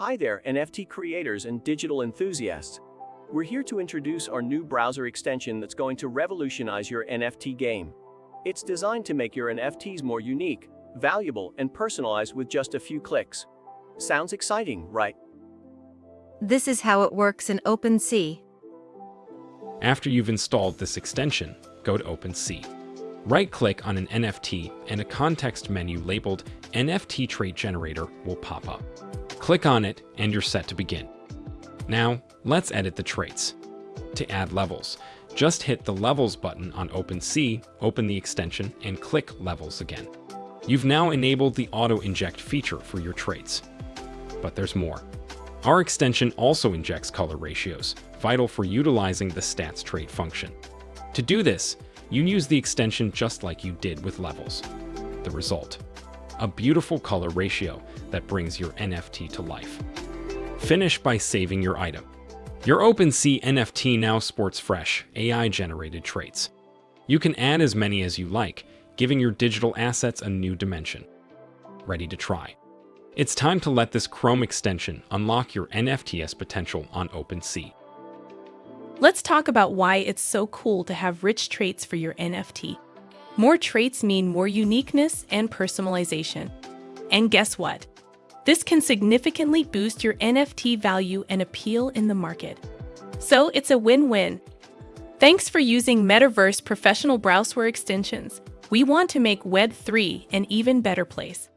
Hi there, NFT creators and digital enthusiasts. We're here to introduce our new browser extension that's going to revolutionize your NFT game. It's designed to make your NFTs more unique, valuable, and personalized with just a few clicks. Sounds exciting, right? This is how it works in OpenSea. After you've installed this extension, go to OpenSea. Right-click on an NFT and a context menu labeled NFT Trait Generator will pop up. Click on it and you're set to begin. Now, let's edit the traits. To add levels, just hit the Levels button on OpenSea, open the extension, and click Levels again. You've now enabled the auto-inject feature for your traits. But there's more. Our extension also injects color ratios, vital for utilizing the stats trait function. To do this, you use the extension just like you did with levels. The result: a beautiful color ratio that brings your NFT to life. Finish by saving your item. Your OpenSea NFT now sports fresh, AI-generated traits. You can add as many as you like, giving your digital assets a new dimension. Ready to try? It's time to let this Chrome extension unlock your NFTs potential on OpenSea. Let's talk about why it's so cool to have rich traits for your NFT. More traits mean more uniqueness and personalization. And guess what? This can significantly boost your NFT value and appeal in the market. So it's a win-win. Thanks for using Metaverse professional browser extensions. We want to make Web3 an even better place.